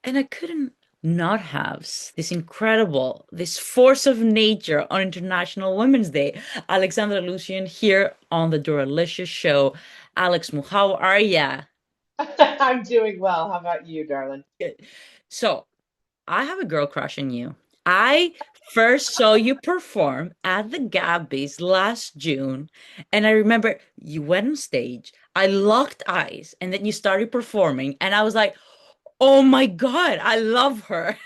And I couldn't not have this incredible, this force of nature on International Women's Day. Alexandra Lucian here on the Doralicious show. Alex, how are ya? I'm doing well. How about you, darling? Good. So, I have a girl crush on you. I first saw you perform at the Gabby's last June, and I remember you went on stage. I locked eyes, and then you started performing, and I was like, "Oh my God, I love her."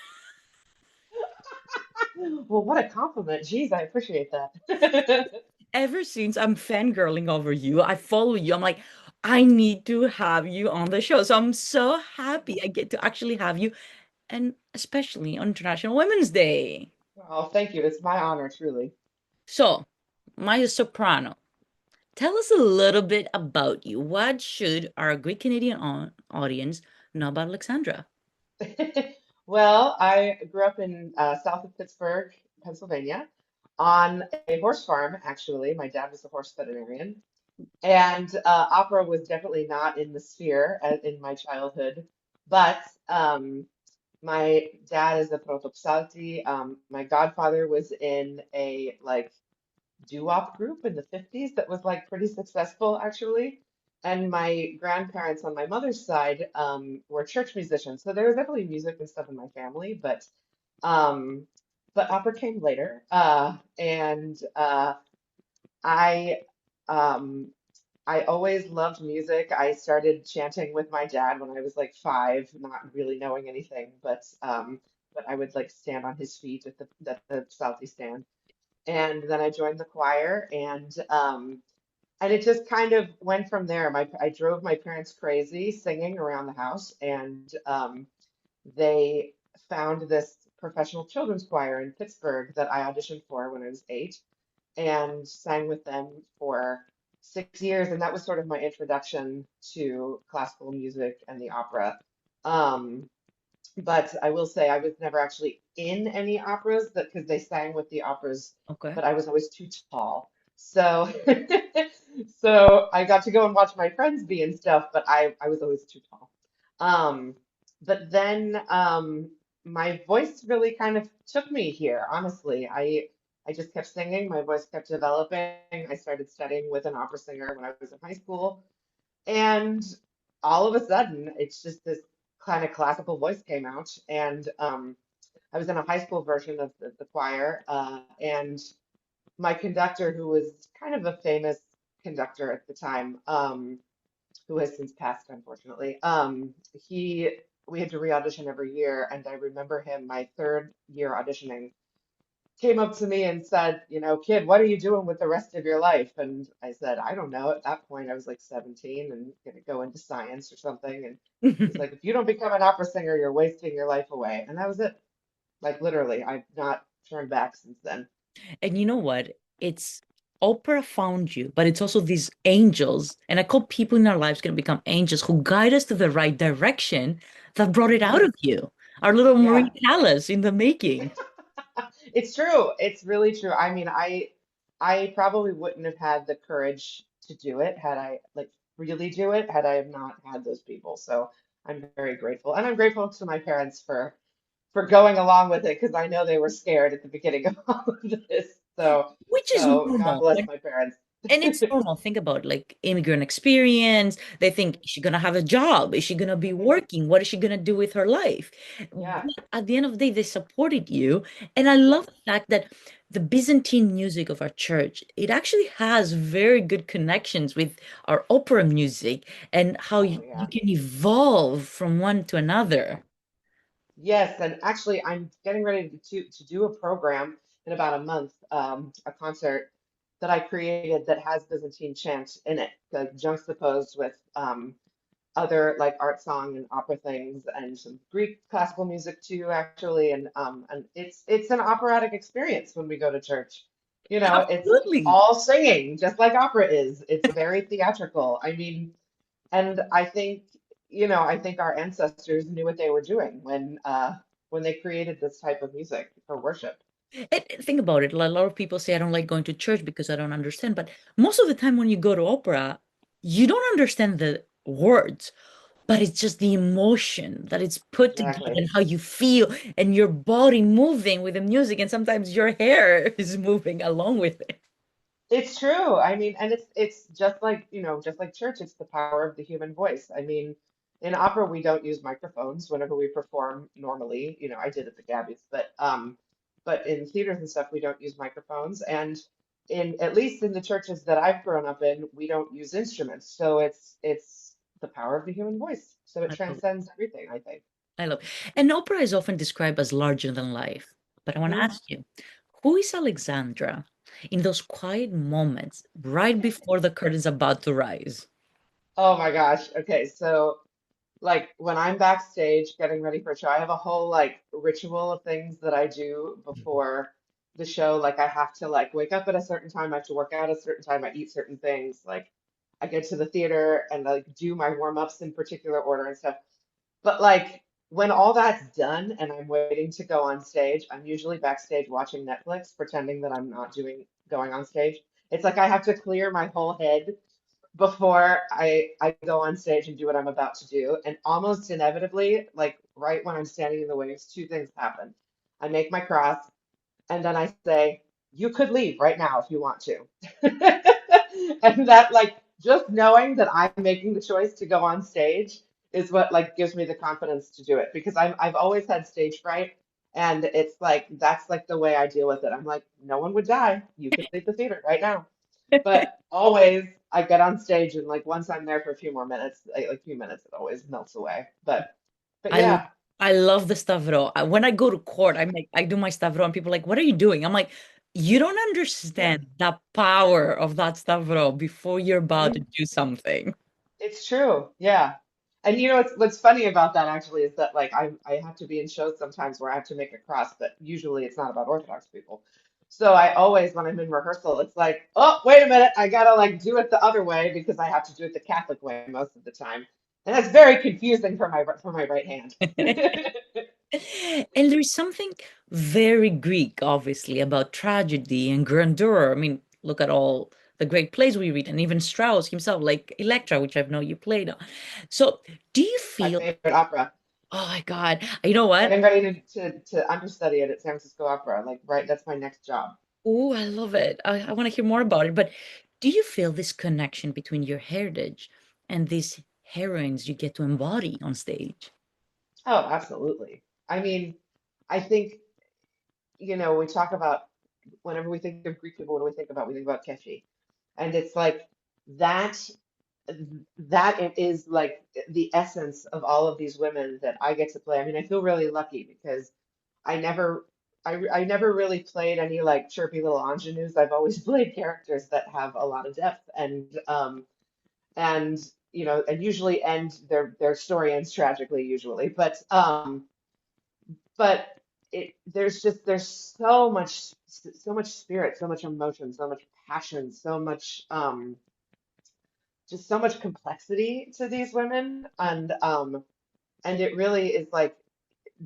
Well, what a compliment. Jeez, I appreciate that. Ever since I'm fangirling over you, I follow you. I'm like, I need to have you on the show. So I'm so happy I get to actually have you, and especially on International Women's Day. Oh, thank you. It's my honor, truly. So, my soprano, tell us a little bit about you. What should our Greek Canadian audience know about Alexandra? Well, I grew up in south of Pittsburgh, Pennsylvania, on a horse farm, actually. My dad was a horse veterinarian. And opera was definitely not in the sphere in my childhood. But my dad is a protopsalti. My godfather was in a like doo-wop group in the 50s that was like pretty successful actually. And my grandparents on my mother's side were church musicians. So there was definitely music and stuff in my family, um, but opera came later. And I um, I always loved music. I started chanting with my dad when I was like 5, not really knowing anything, but I would like stand on his feet at the Southie stand, and then I joined the choir, and it just kind of went from there. I drove my parents crazy singing around the house, and they found this professional children's choir in Pittsburgh that I auditioned for when I was 8 and sang with them for 6 years, and that was sort of my introduction to classical music and the opera. Um, but I will say I was never actually in any operas that because they sang with the operas, Okay. but I was always too tall. So so I got to go and watch my friends be and stuff, but I was always too tall. Um, but then my voice really kind of took me here, honestly. I just kept singing, my voice kept developing. I started studying with an opera singer when I was in high school. And all of a sudden, it's just this kind of classical voice came out. And I was in a high school version of the choir. And my conductor, who was kind of a famous conductor at the time, who has since passed, unfortunately, we had to re-audition every year. And I remember him, my third year auditioning, came up to me and said, kid, what are you doing with the rest of your life? And I said, I don't know. At that point, I was like 17 and going to go into science or something. And he's like, if you don't become an opera singer, you're wasting your life away. And that was it. Like literally, I've not turned back since then. And you know what? It's opera found you, but it's also these angels. And I call people in our lives going to become angels who guide us to the right direction that brought it out Hmm. of you. Our little Marie Yeah, Callas in the making. it's true. It's really true. I mean, I probably wouldn't have had the courage to do it had I like really do it had I have not had those people. So I'm very grateful. And I'm grateful to my parents for going along with it because I know they were scared at the beginning of all of this. So, Which is so God normal. bless my parents. And it's normal. Think about like immigrant experience. They think, is she gonna have a job? Is she gonna be Mhm. working? What is she gonna do with her life? Yeah, But at the end of the day, they supported you. And I love yeah. the fact that the Byzantine music of our church, it actually has very good connections with our opera music and how Oh, you yeah. can evolve from one to another. Yes, and actually, I'm getting ready to do a program in about a month, a concert that I created that has Byzantine chant in it, like juxtaposed with other like art song and opera things and some Greek classical music too, actually. And it's an operatic experience when we go to church. It's Absolutely. all singing, just like opera is. It's very theatrical. I mean, and I think our ancestors knew what they were doing when they created this type of music for worship. And think about it. A lot of people say I don't like going to church because I don't understand. But most of the time when you go to opera, you don't understand the words. but it's just the emotion that it's put together Exactly. and how you feel and your body moving with the music, and sometimes your hair is moving along with it. It's true. I mean, and it's just like, just like church, it's the power of the human voice. I mean, in opera we don't use microphones whenever we perform normally. I did at the Gabbies, but in theaters and stuff we don't use microphones. And in at least in the churches that I've grown up in, we don't use instruments. So it's the power of the human voice. So it I love it. transcends everything, I think. I love it. And opera is often described as larger than life. But I want to Mhm. ask you, who is Alexandra in those quiet moments right before the curtain's about to rise? Oh my gosh. Okay, so like when I'm backstage getting ready for a show, I have a whole like ritual of things that I do before the show. Like I have to like wake up at a certain time, I have to work out at a certain time, I eat certain things. Like I get to the theater and like do my warm-ups in particular order and stuff. But like when all that's done and I'm waiting to go on stage, I'm usually backstage watching Netflix, pretending that I'm not going on stage. It's like I have to clear my whole head before I go on stage and do what I'm about to do. And almost inevitably, like right when I'm standing in the wings, two things happen. I make my cross, and then I say, "You could leave right now if you want to." And that, like, just knowing that I'm making the choice to go on stage is what like gives me the confidence to do it because I've always had stage fright, and it's like that's like the way I deal with it. I'm like, no one would die. You could leave the theater right now. But always I get on stage and like once I'm there for a few more minutes, like a few minutes, it always melts away. But I yeah, I love the stavro. When I go to court, I do my stavro, and people are like, "What are you doing?" I'm like, "You don't yeah. understand the power of that stavro before you're about to Mhm. do something." It's true. Yeah. And what's funny about that actually is that like I have to be in shows sometimes where I have to make a cross, but usually it's not about Orthodox people. So I always when I'm in rehearsal, it's like, oh, wait a minute, I gotta like do it the other way because I have to do it the Catholic way most of the time. And that's very confusing for my right hand. And there's something very Greek, obviously, about tragedy and grandeur. I mean, look at all the great plays we read, and even Strauss himself, like Electra, which I've known you played on. So, do you My feel, favorite opera. oh my God, you know what? Getting ready to understudy it at San Francisco Opera. Like, right, that's my next job. Oh, I love it. I want to hear more about it. But do you feel this connection between your heritage and these heroines you get to embody on stage? Oh, absolutely. I mean, I think, we talk about whenever we think of Greek people, what do we think about Keshi. And it's like that that it is like the essence of all of these women that I get to play. I mean, I feel really lucky because I never I never really played any like chirpy little ingenues. I've always played characters that have a lot of depth and and usually end their story ends tragically usually but there's so much spirit, so much emotion, so much passion, so much just so much complexity to these women and it really is like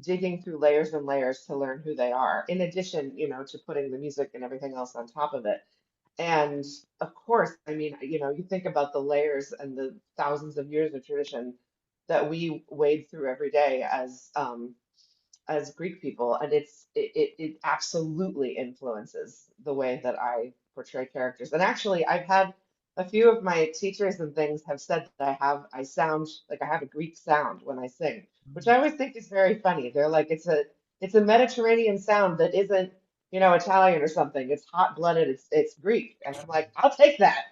digging through layers and layers to learn who they are in addition to putting the music and everything else on top of it. And of course, I mean, you think about the layers and the thousands of years of tradition that we wade through every day as Greek people, and it absolutely influences the way that I portray characters. And actually, I've had a few of my teachers and things have said that I sound like I have a Greek sound when I sing, which I always think is very funny. They're like it's a Mediterranean sound that isn't, Italian or something. It's hot-blooded, it's Greek. And I'm like, I'll take that.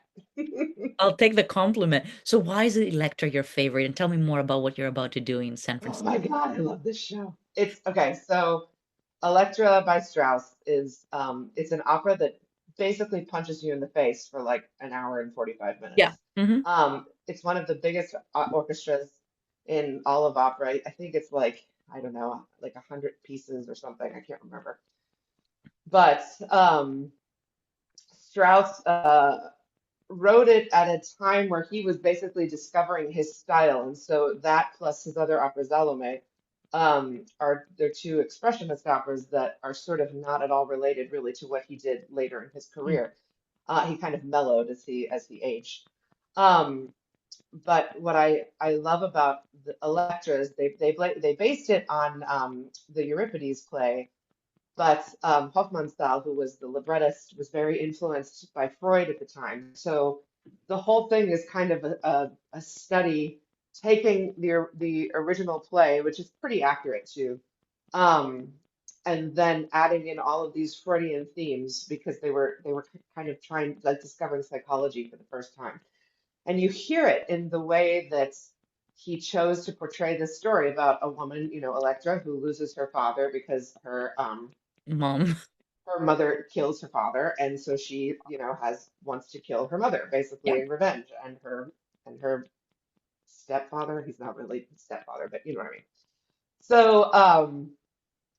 I'll take the compliment. So why is Electra your favorite? And tell me more about what you're about to do in San Oh Francisco. my God, I love this show. It's okay, so Electra by Strauss is it's an opera that basically punches you in the face for like an hour and 45 Yeah. minutes. Hmm. It's one of the biggest orchestras in all of opera. I think it's like, I don't know, like 100 pieces or something. I can't remember. But Strauss wrote it at a time where he was basically discovering his style, and so that plus his other opera, Salome, are they're two expressionist operas that are sort of not at all related really to what he did later in his career. He kind of mellowed as he aged. Um, but what I love about the Electra is they based it on the Euripides play, but Hofmannsthal, who was the librettist, was very influenced by Freud at the time. So the whole thing is kind of a study taking the original play, which is pretty accurate too, um, and then adding in all of these Freudian themes because they were kind of trying like discovering psychology for the first time. And you hear it in the way that he chose to portray this story about a woman, Electra, who loses her father because Mom. her mother kills her father, and so she, has wants to kill her mother, Yeah. basically in revenge, and her stepfather, he's not really stepfather, but you know what I mean. So,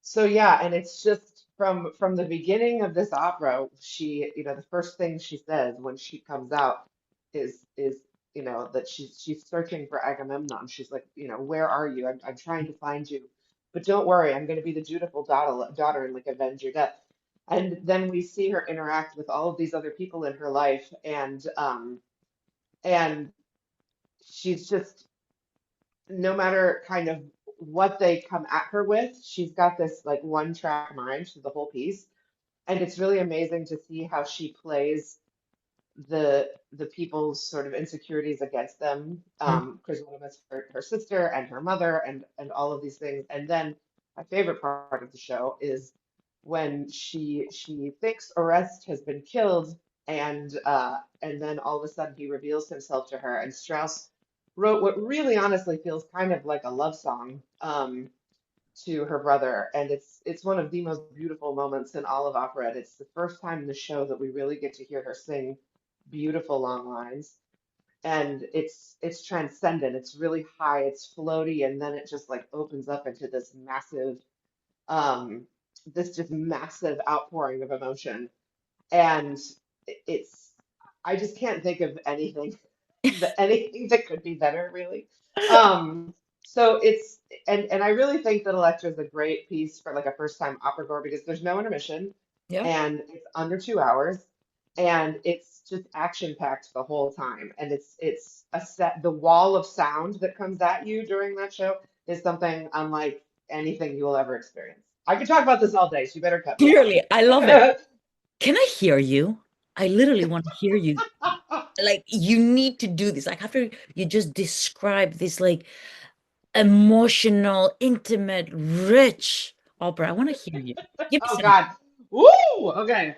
so yeah, and it's just from the beginning of this opera, she, the first thing she says when she comes out is that she's searching for Agamemnon. She's like, where are you? I'm trying to find you, but don't worry, I'm going to be the dutiful daughter and like avenge your death. And then we see her interact with all of these other people in her life, and she's just no matter kind of what they come at her with, she's got this like one track mind through the whole piece. And it's really amazing to see how she plays the people's sort of insecurities against them. Mm. Because one of us, her sister and her mother and all of these things. And then my favorite part of the show is when she thinks Orest has been killed, and then all of a sudden he reveals himself to her, and Strauss wrote what really honestly feels kind of like a love song to her brother, and it's one of the most beautiful moments in all of opera. It's the first time in the show that we really get to hear her sing beautiful long lines, and it's transcendent. It's really high, it's floaty, and then it just like opens up into um, this just massive outpouring of emotion, and it's I just can't think of anything anything that could be better, really. So it's and I really think that Electra is a great piece for like a first time opera goer because there's no intermission Yeah. and it's under 2 hours and it's just action packed the whole time. And it's a set the wall of sound that comes at you during that show is something unlike anything you will ever experience. I could talk about this all day, so you better cut me off. Clearly, I love it. Can I hear you? I literally want to hear you. Like, you need to do this. Like, after you just describe this, like, emotional, intimate, rich opera, I want to hear you. Give me Oh some. God. Woo! Okay.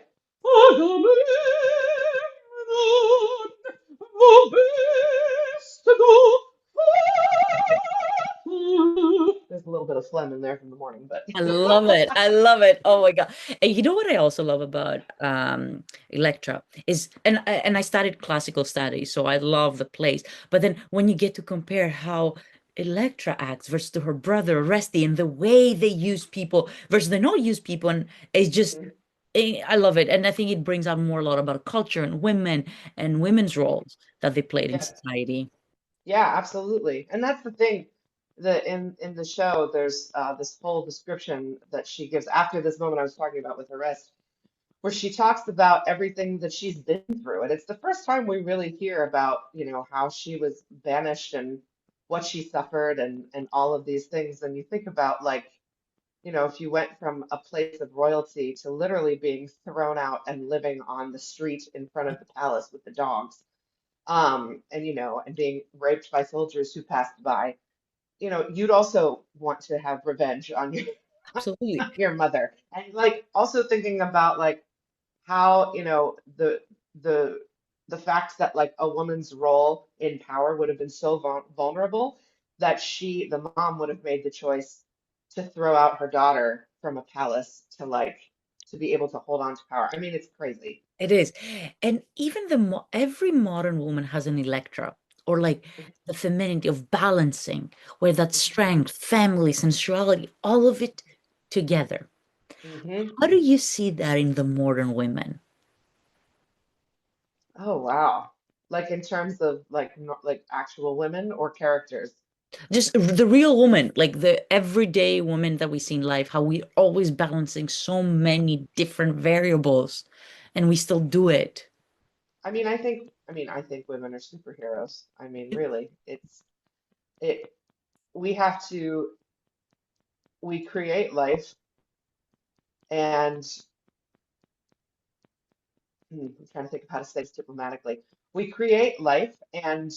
There's a little bit of phlegm in there from the morning, but I love it. I love it. Oh my God. And you know what I also love about Electra is and I studied classical studies, so I love the plays. But then when you get to compare how Electra acts versus to her brother Rusty and the way they use people versus they don't use people, and it's just I love it. And I think it brings out more a lot about culture and women and women's roles that they played in yeah, society. yeah, absolutely. And that's the thing that in the show, there's this whole description that she gives after this moment I was talking about with arrest, where she talks about everything that she's been through. And it's the first time we really hear about, how she was banished and what she suffered and all of these things. And you think about like, if you went from a place of royalty to literally being thrown out and living on the street in front of the palace with the dogs, and being raped by soldiers who passed by, you'd also want to have revenge on your Absolutely. your mother. And like also thinking about like how the the fact that like a woman's role in power would have been so vulnerable that the mom would have made the choice to throw out her daughter from a palace to be able to hold on to power. I mean, it's crazy. It is. And even every modern woman has an Electra or like the femininity of balancing, where that strength, family, sensuality, all of it together. Hmm. How do you see that in the modern women? Oh wow. Like in terms of like like actual women or characters. Just the real woman, like the everyday woman that we see in life, how we always balancing so many different variables and we still do it. I mean, I think. I mean, I think women are superheroes. I mean, really, it we have to we create life and I'm trying to think of how to say this diplomatically. We create life and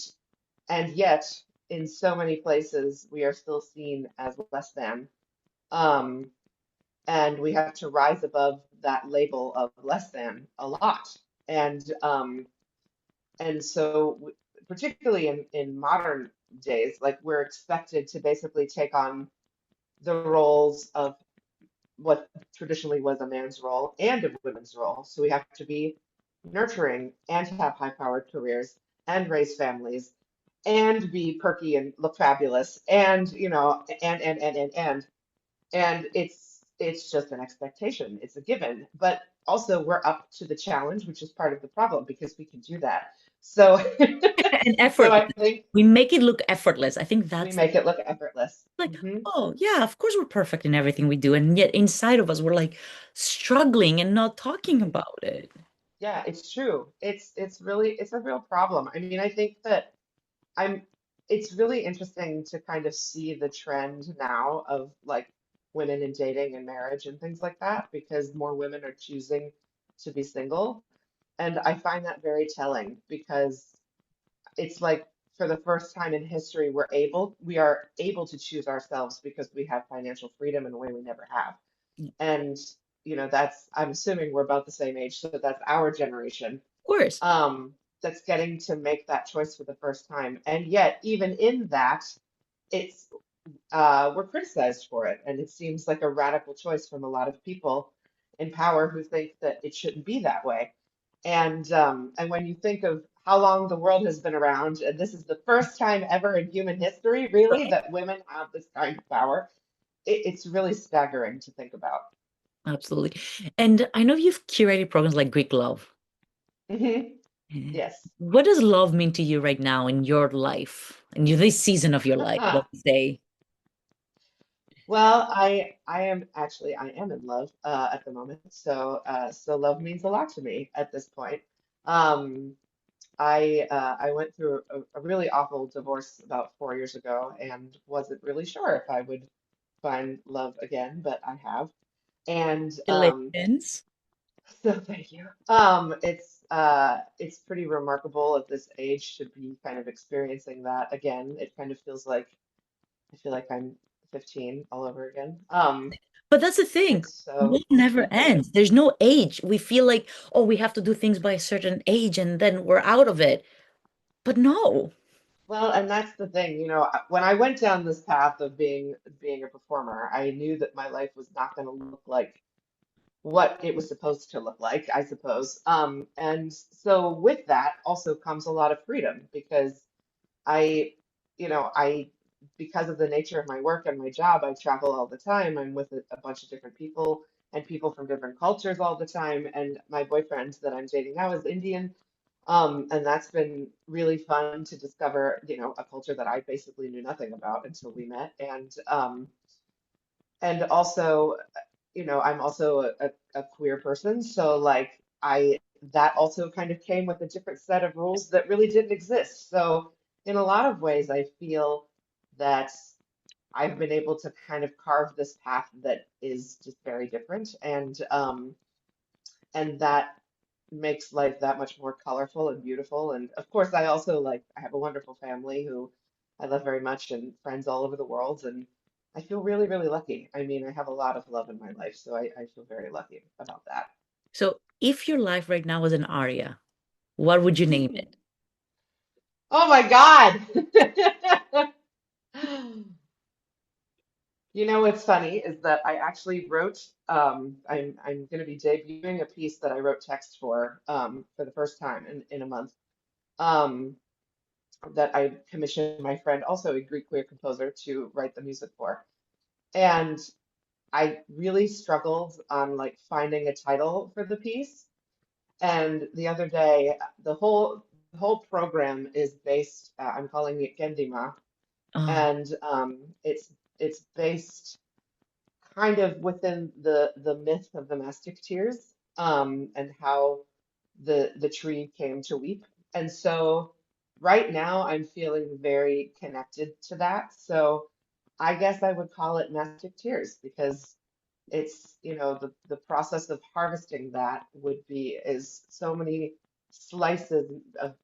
yet in so many places we are still seen as less than. Um, and we have to rise above that label of less than a lot. And and so particularly in modern days, like we're expected to basically take on the roles of what traditionally was a man's role and a women's role. So we have to be nurturing and have high-powered careers and raise families and be perky and look fabulous and and it's just an expectation. It's a given. But also we're up to the challenge, which is part of the problem because we can do that. So And so effortless. I think We make it look effortless. I think we that's make it look effortless. like, Hmm. oh, yeah, of course we're perfect in everything we do. And yet inside of us, we're like struggling and not talking about it. Yeah, it's true. It's a real problem. I mean, I think that I'm it's really interesting to kind of see the trend now of like women in dating and marriage and things like that because more women are choosing to be single. And I find that very telling because it's like for the first time in history we are able to choose ourselves because we have financial freedom in a way we never have. Of And that's I'm assuming we're about the same age, so that's our generation course. that's getting to make that choice for the first time. And yet, even in that, it's we're criticized for it, and it seems like a radical choice from a lot of people in power who think that it shouldn't be that way. And when you think of how long the world has been around, and this is the first time ever in human history, really, Right. that women have this kind of power, it's really staggering to think about. Absolutely. And I know you've curated programs like Greek Love. Hmm. Eh, Yes. What does love mean to you right now in your life, in this season of your life, let's say? Well, I am in love at the moment. So love means a lot to me at this point. Um, I went through a really awful divorce about 4 years ago and wasn't really sure if I would find love again, but I have. And Congratulations. so thank you. It's pretty remarkable at this age to be kind of experiencing that again. It kind of feels like I feel like I'm 15 all over again. But that's the thing. It's Love so, never ends. There's no age. We feel like, oh, we have to do things by a certain age and then we're out of it. But no. well, and that's the thing, when I went down this path of being a performer, I knew that my life was not going to look like what it was supposed to look like, I suppose. And so with that also comes a lot of freedom because I, I, because of the nature of my work and my job, I travel all the time. I'm with a bunch of different people and people from different cultures all the time. And my boyfriend that I'm dating now is Indian. And that's been really fun to discover, a culture that I basically knew nothing about until we met. And also, I'm also a queer person. So like that also kind of came with a different set of rules that really didn't exist. So in a lot of ways, I feel that I've been able to kind of carve this path that is just very different. And that makes life that much more colorful and beautiful. And of course, I have a wonderful family who I love very much and friends all over the world. And I feel really, really lucky. I mean, I have a lot of love in my life, so I feel very lucky about that. So if your life right now was an aria, what would you name it? Oh my God. You know what's funny is that I actually wrote, I'm going to be debuting a piece that I wrote text for the first time in a month. Um, that I commissioned my friend, also a Greek queer composer, to write the music for. And I really struggled on like finding a title for the piece. And the other day, the whole program is based. I'm calling it Gendima, Oh, and it's based kind of within the myth of the mastic tears, and how the tree came to weep. And so right now I'm feeling very connected to that. So I guess I would call it mastic tears because it's, the process of harvesting that would be is so many slices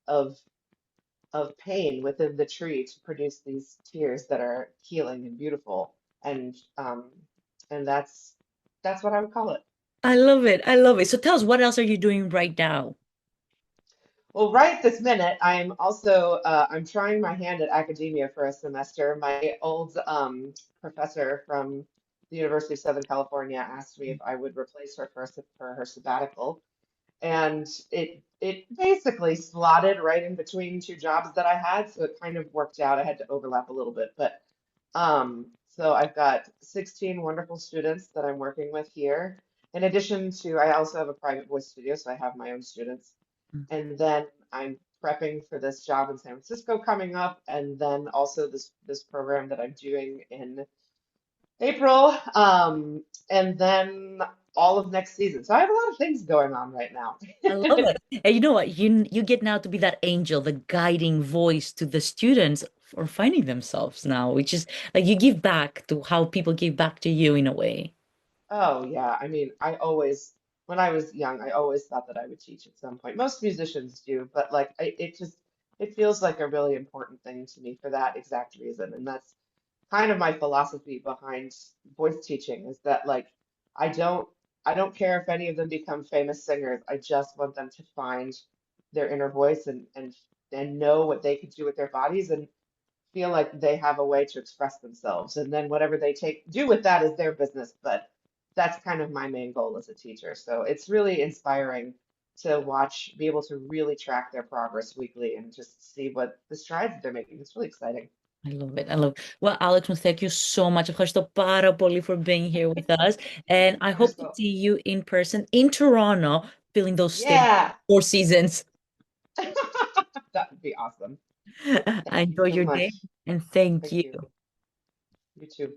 of pain within the tree to produce these tears that are healing and beautiful. And that's what I would call it. I love it. I love it. So tell us, what else are you doing right now? Well, right this minute, I'm trying my hand at academia for a semester. My old professor from the University of Southern California asked me if I would replace her for her sabbatical, and it basically slotted right in between two jobs that I had, so it kind of worked out. I had to overlap a little bit, but so I've got 16 wonderful students that I'm working with here. In addition to, I also have a private voice studio, so I have my own students. And then I'm prepping for this job in San Francisco coming up, and then also this program that I'm doing in April, and then all of next season. So I have a lot of things going on right now. I love it. And you know what? You get now to be that angel, the guiding voice to the students for finding themselves now, which is like you give back to how people give back to you in a way. Oh yeah, I mean, when I was young, I always thought that I would teach at some point. Most musicians do, but like, it feels like a really important thing to me for that exact reason, and that's kind of my philosophy behind voice teaching is that like I don't I don't care if any of them become famous singers. I just want them to find their inner voice and know what they could do with their bodies and feel like they have a way to express themselves. And then whatever they do with that is their business. But that's kind of my main goal as a teacher. So it's really inspiring to watch, be able to really track their progress weekly and just see what the strides that they're making. It's really exciting. I love it. I love it. Well, Alex, thank you so much. Ευχαριστώ πάρα πολύ for being here with us. And I hope to Wonderful. see you in person in Toronto, filling those stage Yeah, 4 seasons. that would be awesome. I Thank you enjoy so your much. day and thank Thank you. you. You too.